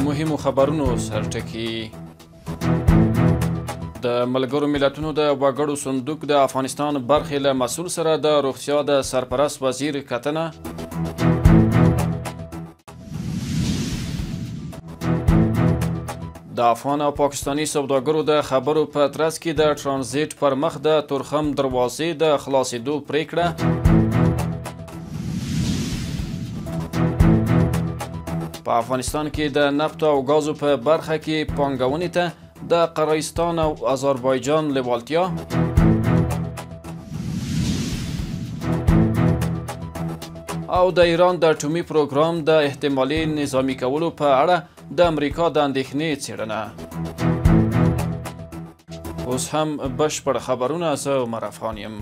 مهمو خبرونو سرټکی. د ملګرو ملتونو د وګړو صندوق د افغانستان برخې له مسؤل سره د روغتیا د سرپرست وزیر کتنه. د افغان او پاکستاني سوداګرو د خبرو په ترڅ کې د ترانزیت پر مخ د تورخم دروازې د خلاصېدو پریکړه. په افغانستان کې د نفت او غازو په برخه کې پانګونې ته د قرغیزستان او آذربایجان لیوالتیا. او د ایران د اټومي پروګرام د احتمالي نظامي کولو په اړه د امریکا د اندېښنې څېړنه. اوس هم بشپړ خبرونه. زه عمر افغان یم.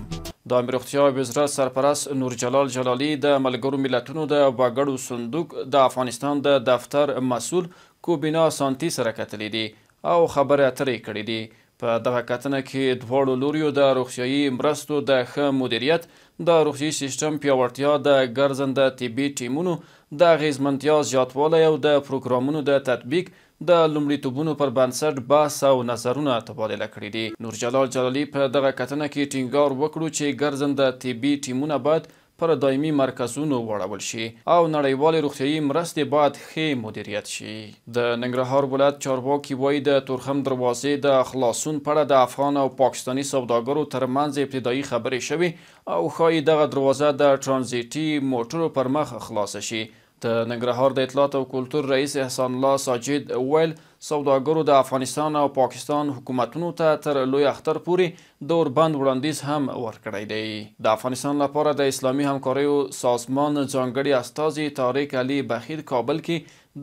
د امیر روغتیا وزارت سرپرست نورجلال جلالي د ملګرو ملتونو د وګړو صندوق د افغانستان د دفتر مسؤل کوبینا سانتي سره کتلي دي او خبرې اترې کړې دي. په دغه کتنه کې دواړو لوریو د روغتیایي مرستو د ښه مدیریت، د روغتیایي سیستم پیاوړتیا، د ګرځنده طبي ټیمونو د اغیزمنتیا زیاتوالی او د پروګرامونو د تطبیق د لومړیتوبونو پر بنسټ بحث او نظرونه تبادله کړي دي. نورجلال جلالي په دغه کتنه کې ټینګار وکړو چې ګرځنده طبي ټیمونه باید پر دایمي مرکزونو واړول شي او نړیوالې روغتیایي مرستې باید ښې مدیریت شي. د ننګرهار ولایت چارواکي وایي د تورخم دروازې د خلاصون په اړه د افغان او پاکستاني سوداګرو ترمنځ ابتدایي خبرې شوي او ښایي دغه دروازه د ترانزیتي موټرو پر مخ خلاصه شي. د ننګرهار د اطلاعات او کلتور رئیس احسان الله ساجد ویل سوداګرو د افغانستان او پاکستان حکومتونو ته تر لوی اختر پورې د اوربند وړاندیز هم ورکړی دی. د افغانستان لپاره د اسلامي همکاریو سازمان ځانګړي استازي طارق علي بخیر کابل کې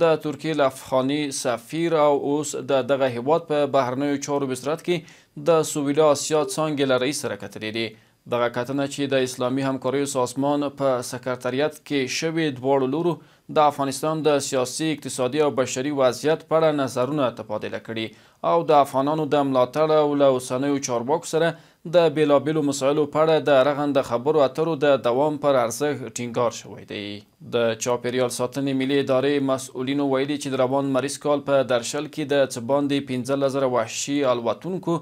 د ترکیې له افغاني سفیر او اوس د دغه هیواد په بهرنیو چارو وزارت کې د سویل اسیا څانګې له رئیس سره کتلي دي. دغه کتنه چې د اسلامي همکاریو سازمان په سکرتریت کې شوې دواړو لورو د افغانستان د سیاسي، اقتصادي او بشري وضعیت په اړه نظرونه تبادله کړي او د افغانانو د ملاتړ او له اوسنیو چارواکو سره د بیلابیلو مسایلو په اړه د رغنده خبرو اترو د دوام پر ارزښت ټینګار شوی دی. د چاپیریال ساتنې ملي ادارې مسؤلینو ویلي چې د روان مریض کال په درشل کې د څه باندې 15,000 وحشي الوتونکو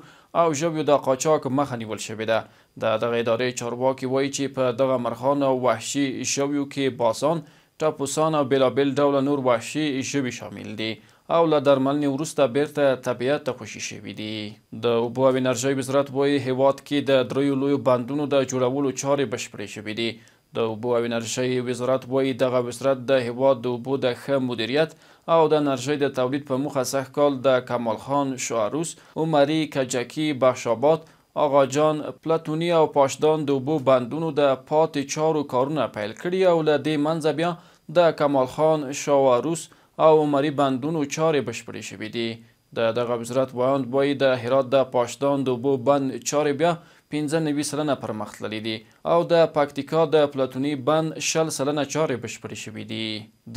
او ژویو د قاچاق مخه نیول شوې ده. د دغه ادارې چارواکي وایي چې په دغه مرغان او وحشي ژویو کې بازان، ټپوسان او بیلابیل ډوله نور وحشي ژوي شامل دي او له درملنې وروسته بیرته طبیعت ته خوشي شوي دي. د اوبو او انرژۍ وزارت وایي هیواد کې د 3 لویو بندونو د جوړولو چارې بشپړې شوې دي. د اوبو او انرژۍ وزارت وایي دغه وزارت د هیواد د اوبو د ښه مدیریت او د انرژۍ د تولید په موخه سږکال د کمال خان شعروس، عمري، کجکي، بخشاباد، آقاجان، پلاتوني او پاشدان د اوبو بندونو د پاتې چارو کارونه پیل کړي او له دې منځه بیا د کمال خان شعروس او عمري بندونو چارې بشپړې شوې دي. د دغه وزارت وایاند وایي د هرات د پاشدان د اوبو بند چارې بیا 95% پرمخ تللي دي او د پکتیکا د پلاتوني بند 60% چارې بشپړې شوې دي.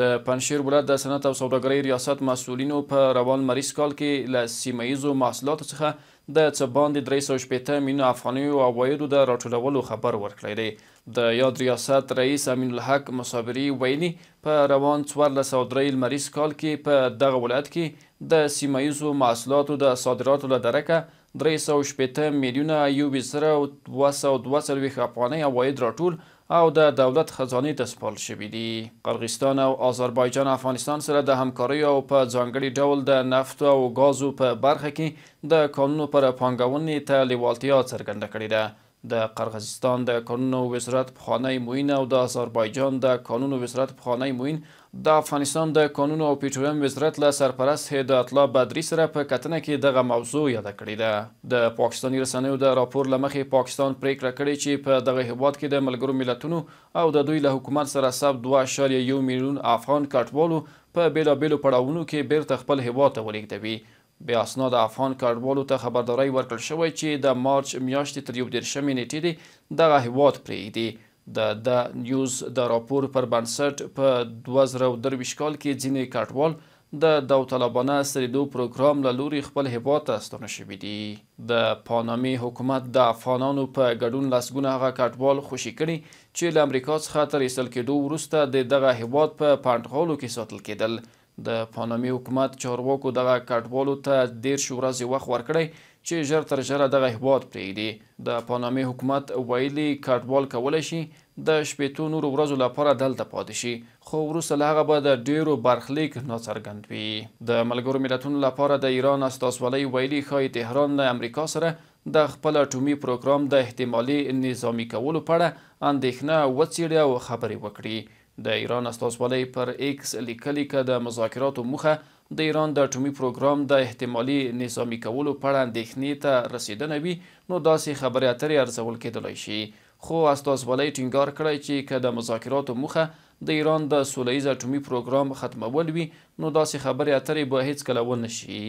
د پنجشیر ولایت د صنعت او سوداګرۍ ریاست مسؤلینو په روان مریض کال کې له سیمه ییزو محصولاتو څخه د څه باندې 360 میلیونه افغانیو عوایدو د راټولولو خبر ورکړی دی. د یاد ریاست رئیس امین الحق مصابري ویلي په روان 1403 لمریز کال کې په دغه ولایت کې د سیمه ییزو محصولاتو د صادراتو له درکه 360 میلیونه 1,242 افغانۍ عواید راټول او د دولت خزانې ته سپارل شوي دي. قرغیزستان او آذربایجان افغانستان سره د همکارۍ او په ځانګړي ډول د نفت او غازو په برخه کې د کانونو پر پانګونې ته لیوالتیا څرګنده کړې ده. د قرغیزستان د کانونو وزارت پخوانی معین او د آذربایجان د کانونو وزارت پخوانی معین د افغانستان د کانونو او پیټرولیم وزارت له سرپرست هدایت الله بدري سره په کتنه کې دغه موضوع یاده کړې ده. د پاکستاني رسنیو د راپور له مخې پاکستان پریکړه کړې چې په دغه هیواد کې د ملګرو ملتونو او د دوی له حکومت سره سب 2.1 میلیون افغان کډوالو په بیلابیلو پړاوونو کې بیرته خپل هیواد ته ولېږدوي. بیا اسناد افغان کډوالو ته خبرداری ورکړل شوی چې د مارچ میاشتې تر 31 نیټې دغه هیواد پرېږدي. د نیوز د راپور پر بنسټ په 2023 کال کې ځینې کډوال د داوطلبانه ستنېدو پروګرام له لوري خپل هیواد ته ستانه شوي دي. د پانامي حکومت د افغانانو په ګډون لسګونه هغه کډوال خوشي کړي چې له امریکا څخه تر ایستل کېدو وروسته د دغه هیواد په پنډغالو کې ساتل کېدل. د پانامي حکومت چارواکو دغه کډوالو ته 10 ورځې وخت ورکړی چې ژر تر ژره دغه هیواد پرېږدي. د پانامي حکومت ویلي کډوال کولی شي د 14 نورو ورځو لپاره دلته پاتې شي، خو وروسته له هغه به د ډیرو برخلیک ناڅرګند وي. د ملګرو ملتونو لپاره د ایران استازولۍ ویلي ښایي تهران له امریکا سره د خپل اټومي پروګرام د احتمالي نظامي کولو په اړه اندېښنه وڅېړي او خبرې وکړي. د ایران استازولۍ پر ایکس لیکلي که د مذاکراتو موخه د ایران د اټومي پروګرام د احتمالي نظامي کولو په اړه اندېښنې ته رسیدنه وي، نو داسې خبرې اترې ارزول کېدلی شي. خو استازولۍ ټینګار کړی چې که د مذاکراتو موخه د ایران د سوله ییز اټومي پروګرام ختمول وي، نو داسې خبرې اترې به هیڅکله ونه شي.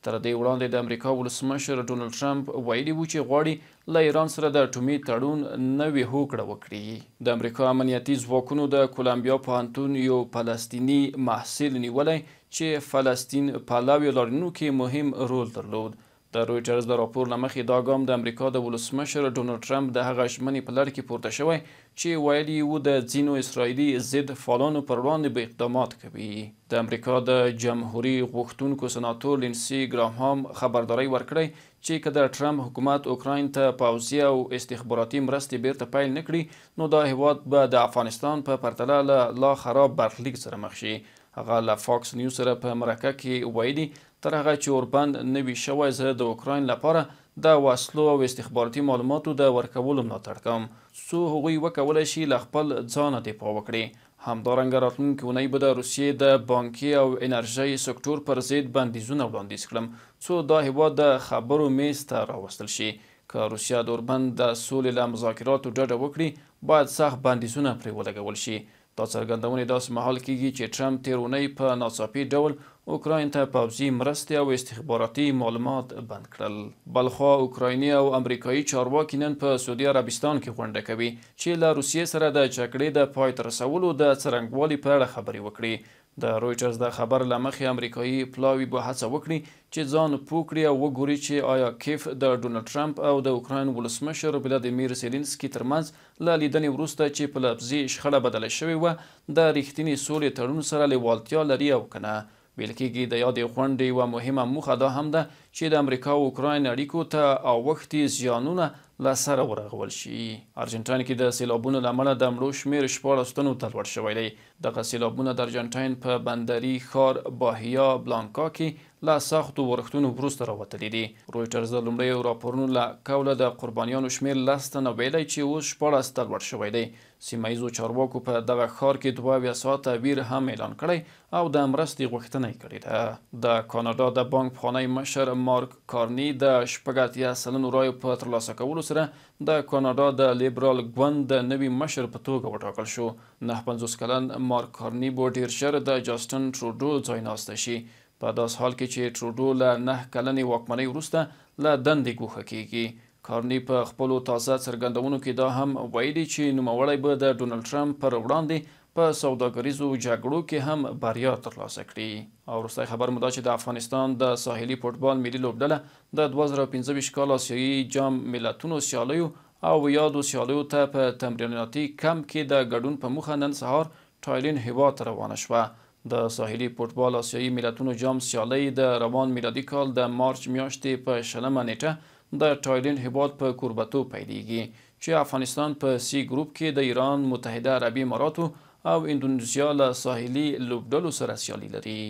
تر دې وړاندې د امریکا ولسمشر ډونالډ ټرمپ ویلي و چې غواړي له ایران سره د اټومي تړون نوې هوکړه وکړي. د امریکا امنیتي ځواکونو د کولمبیا پوهنتون یو فلسطیني محصل نیولی چې فلسطین پلوي لارښوونکي مهم رول درلود. د رویټرز د راپور له مخې دا ګام د امریکا د ولسمشر ډونالډ ټرمپ د هغه ژمنې په لړ کې پورته شوی چې ویلي و د ځینو اسرائیلي ضد فعالانو پر وړاندې به اقدامات کوي. د امریکا د جمهوري غوښتونکو سناتور لینسي ګراهام خبرداری ورکړی چې که د ټرمپ حکومت اوکراین ته پوځي او استخباراتي مرستې بیرته پیل نه کړي، نو دا هیواد به د افغانستان په پرتله له لا خراب برخلیک سره مخ شي. هغه له فاکس نیوز سره په مرکه کې ویلي تر هغه چې اوربند نه وي شوی، زه د اوکراین لپاره د وسلو او استخباراتي معلوماتو د ورکولو ملاتړ کوم څو هغوی وکولی شي له خپل ځانه دفاع وکړي. همدارنګه راتلونکې اونۍ به د روسیې د بانکي او انرژۍ سکتور پر ضد بندیزونه وړاندیز کړم څو دا هیواد د خبرو میز ته راوستل شي. که روسیه د اوربند د سولې له مذاکراتو ډډه وکړي، باید سخت بندیزونه پرې ولګول شي. دا څرګندونې داسې مهال کېږي چې ټرمپ تېر اونۍ په ناڅاپي ډول اوکراین ته پوځي مرستې او استخباراتي معلومات بند کړل. بلخوا اوکرایني او امریکایي چارواکي نن په سعودي عربستان کې غونډه کوي چې له روسیې سره د جګړې د پای ته رسولو د څرنګوالي په اړه خبرې وکړي. د رویټرز د خبر له مخې امریکایي پلاوي به هڅه وکړي چې ځان پوه کړي او وګوري چې آیا کیف د ډونالډ ټرمپ او د اوکراین ولسمشر ولادیمیر زیلنسکي ترمنځ له لیدنې وروسته چې په لفظي شخړه بدله شوې وه د رښتینې سولې تړون سره لیوالتیا لري او که نه. ویل کېږي د یادې غونډې یوه مهمه موخه دا هم ده چې د امریکا او اوکراین اړیکو ته اوښتي زیانونه له سره ورغول شي. ارجنټاین کې د سیلابونو له امله د مړو شمېر 14 تنو ته لوړ شوی دی. دغه سیلابونه د ارجنټاین په بندري ښار باهیا بلانکا کې له سختو ورښتونو وروسته راوتلي دي. رویټرز د لومړیو راپورونو له قوله د قربانیانو شمېر 10 تنه ویلی چې اوس 14 ته لوړ شوی دی. سیمه ییزو چارواکو په دغه ښار کې 22 ساعته ویر هم اعلان کړی او د مرستې غوښتنه یې کړې ده. د کاناډا د بانک پخوانی مشر مارک کارني د 80 سلنو رایو په ترلاسه کولو سره د کاناډا د لیبرال ګوند د نوي مشر په توګه وټاکل شو. 59 کلن مارک کارني به ډیر ژر د جاسټن ټروډو ځایناستی شي، په داس حال کې چې ټروډو له 9 کلنې واکمنۍ وروسته له دندې ګوښه کیږي. کارني په خپلو تازه څرګندونو کې دا هم ویلي چې نوموړی به د ډونالډ ټرمپ پر وړاندې په سوداګریزو جګړو کې هم بریا ترلاسه کړي. او وروستی خبر مو دا چې د افغانستان د ساحلي فوټبال ملي لوبډله د 2015 کال آسیایي جام ملتونو سیالیو او یادو سیالیو ته په تمریناتي کمپ کې د ګډون په موخه نن سهار تایلند هیواد ته روانه شوه. د ساحلي فوټبال آسیایي ملتونو جام سیالۍ د روان میلادي کال د مارچ میاشتې په 20 نیټه د تایلند هیواد په کوربتوب پیلېږي چې افغانستان په سی ګروپ کې د ایران، متحده عربي اماراتو او اندونیزیا له ساحلي لوبډلو سره سیالي لري.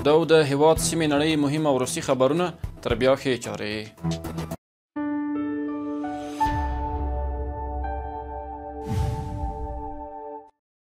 دا د هیواد سیمې نړۍ مهم او روسي خبرونه. تر بیا ښې چارې.